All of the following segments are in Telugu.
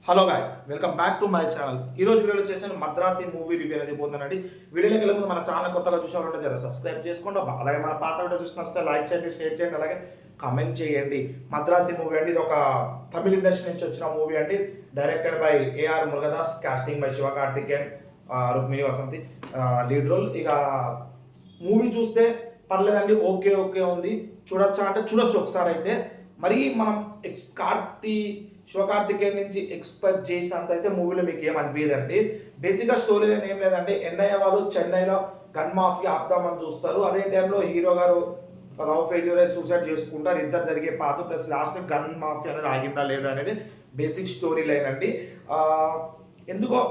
Hello guys, welcome back to my channel. ఈ రోజు వీడియోలో చేసిన మద్రాసి మూవీ రివ్యూ అనేది పోతుందండి. వీడియోలోకి వెళ్ళే ముందు మన ఛానల్ కొత్తగా చూసామంటే జర సబ్స్క్రైబ్ చేసుకోండి. అలాగే మన పాత వీడియో చూసిన లైక్ చేయండి, షేర్ చేయండి, అలాగే కామెంట్ చేయండి. మద్రాసి మూవీ అండి, ఇది ఒక తమిళ ఇండస్ట్రీ నుంచి వచ్చిన మూవీ అండి. Directed by A R Murugadoss, casting by Siva Karthikeyan, Rukmini Vasanth lead role. ఇక మూవీ చూస్తే పర్లేదండి, ఓకే ఓకే ఉంది. చూడొచ్చా అంటే చూడొచ్చు ఒకసారి. అయితే మరీ మనం శివకార్తికేయన్ నుంచి ఎక్స్పెక్ట్ చేసినంత అయితే మూవీలో మీకు ఏం అనిపించదండి. బేసిక్గా స్టోరీ ఏం లేదంటే, ఎన్ఐఏ వాళ్ళు చెన్నైలో గన్ మాఫియా ఆపుదామని చూస్తారు. అదే టైంలో హీరో గారు లవ్ ఫెయిల్యూర్ అయి సూసైడ్ చేసుకుంటారు. ఇద్దరు జరిగే పాత ప్లస్ లాస్ట్ గన్ మాఫియా అనేది ఆగిందా లేదా అనేది బేసిక్ స్టోరీ లైన్ అండి. ఎందుకో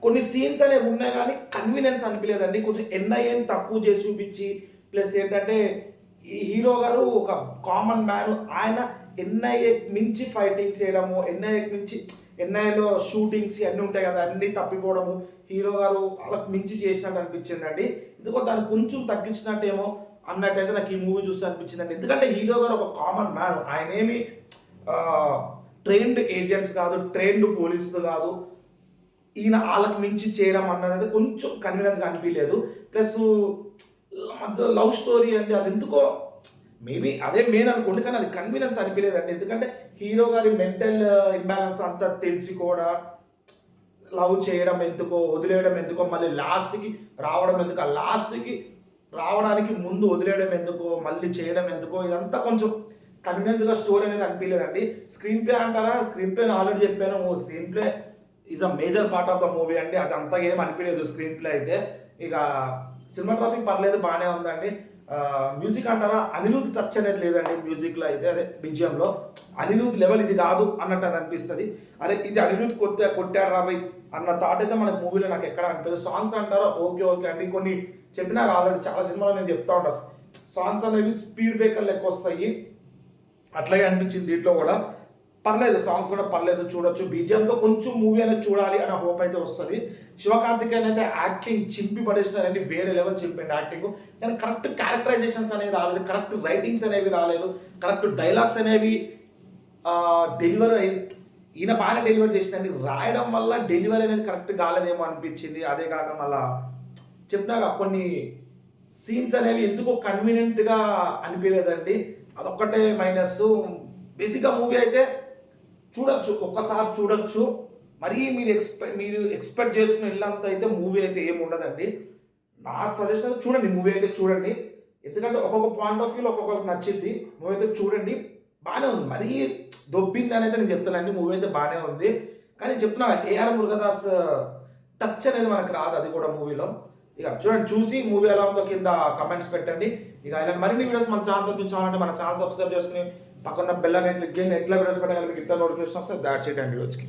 కొన్ని సీన్స్ అనేవి ఉన్నాయి కానీ కన్వీనియన్స్ అనిపించలేదండి. కొంచెం ఎన్ఐఏని తక్కువ చేసి చూపించి, ప్లస్ ఏంటంటే ఈ హీరో గారు ఒక కామన్ మ్యాన్, ఆయన ఎన్ఐఏ మించి ఫైటింగ్స్ చేయడము, ఎన్ఐఏలో షూటింగ్స్ అన్నీ ఉంటాయి కదా, అన్నీ తప్పిపోవడము హీరో గారు వాళ్ళకి మించి చేసినట్టు అనిపించిందండి. ఎందుకో దాన్ని కొంచెం తగ్గించినట్టేమో అన్నట్టయితే నాకు ఈ మూవీ చూస్తే అనిపించిందండి. ఎందుకంటే హీరో గారు ఒక కామన్ మ్యాన్, ఆయన ఏమి ట్రైన్డ్ ఏజెంట్స్ కాదు, ట్రైన్డ్ పోలీసులు కాదు. ఈయన వాళ్ళకి మించి చేయడం అన్నది కొంచెం కన్వీనియన్స్గా అనిపించలేదు. ప్లస్ మధ్య లవ్ స్టోరీ అండి, అది ఎందుకో మేబీ అదే మెయిన్ అనుకోండి, కానీ అది కన్వీనియన్స్ అనిపించలేదండి. ఎందుకంటే హీరో గారి మెంటల్ ఇంబ్యాలెన్స్ అంతా తెలిసి కూడా లవ్ చేయడం ఎందుకో, వదిలేయడం ఎందుకో, మళ్ళీ లాస్ట్కి రావడం ఎందుకు, ఆ లాస్ట్కి రావడానికి ముందు వదిలేయడం ఎందుకో, మళ్ళీ చేయడం ఎందుకో, ఇదంతా కొంచెం కన్వీనియన్స్గా స్టోరీ అనేది అనిపించలేదండి. స్క్రీన్ ప్లే అంటారా, స్క్రీన్ ప్లే ఆల్రెడీ చెప్పాను, screen play is a major part of the movie అండి. అది అంతగా ఏం అనిపించలేదు స్క్రీన్ ప్లే అయితే. ఇక సినిమాటోగ్రఫీ పర్లేదు, బాగానే ఉందండి. మ్యూజిక్ అంటారా, అనిరుద్ టచ్ అనేది లేదండి మ్యూజిక్లో అయితే. అదే బిజిఎంలో అనిరుద్ లెవెల్ ఇది కాదు అన్నట్టు అది అనిపిస్తుంది. అరే ఇది అనిరుద్ కొట్టాడు రాబోయ్ అన్న థాట్ అయితే మనకు మూవీలో నాకు ఎక్కడ అనిపిస్తుంది. సాంగ్స్ అంటారా ఓకే ఓకే అండి, కొన్ని చెప్పినా ఆల్రెడీ చాలా సినిమాలో నేను చెప్తా ఉంటాను, సాంగ్స్ అనేవి స్పీడ్ బ్రేకర్ లెక్క వస్తాయి, అట్లాగే అనిపించింది దీంట్లో కూడా. పర్లేదు, సాంగ్స్ కూడా పర్లేదు, చూడొచ్చు. బీజిఎంతో కొంచెం మూవీ అనేది చూడాలి అనే హోప్ అయితే వస్తుంది. శివకార్తికేయన్ అయితే యాక్టింగ్ చింపి పడేసినారండి, వేరే లెవెల్ చింపిండి యాక్టింగ్. కానీ కరెక్ట్ క్యారెక్టరైజేషన్స్ అనేవి రాలేదు, కరెక్ట్ రైటింగ్స్ అనేవి రాలేదు, కరెక్ట్ డైలాగ్స్ అనేవి డెలివరీ ఈయన బాగానే డెలివరీ చేసిందండి. రాయడం వల్ల డెలివరీ అనేది కరెక్ట్ కాలేదేమో అనిపించింది. అదే కాక మళ్ళా చెప్పినాక కొన్ని సీన్స్ అనేవి ఎందుకో కన్వీనియంట్గా అనిపించలేదండి, అదొక్కటే మైనస్. బేసిక్గా మూవీ అయితే చూడొచ్చు, ఒక్కసారి చూడొచ్చు. మరీ మీరు ఎక్స్పెక్ట్ చేసుకుని వెళ్ళినంత అయితే మూవీ అయితే ఏమి ఉండదండి. నా సజెషన్ చూడండి, మూవీ అయితే చూడండి. ఎందుకంటే ఒక్కొక్క పాయింట్ ఆఫ్ వ్యూలో ఒక్కొక్కరికి నచ్చింది. మూవీ అయితే చూడండి, బాగానే ఉంది. మరీ దొబ్బింది అనేది నేను చెప్తానండి, మూవీ అయితే బాగానే ఉంది. కానీ చెప్తున్నా ఏఆర్ మురుగదాస్ టచ్ అనేది మనకు రాదు, అది కూడా మూవీలో. ఇక చూడండి, చూసి మూవీ ఎలా ఉందో కింద కమెంట్స్ పెట్టండి. ఇక ఇలాంటి మరిన్ని వీడియోస్ మన ఛానల్ చూపించాలంటే మన ఛానల్ సబ్స్క్రైబ్ చేసుకుని పక్కన బెల్ అనేది క్లిక్ చేయండి. ఎట్లా వీడియోస్ పెట్టాలి మీకు ఇట్లా నోటిఫికేషన్ వస్తే దాట్స్ ఇట్ అండి రోజుకి.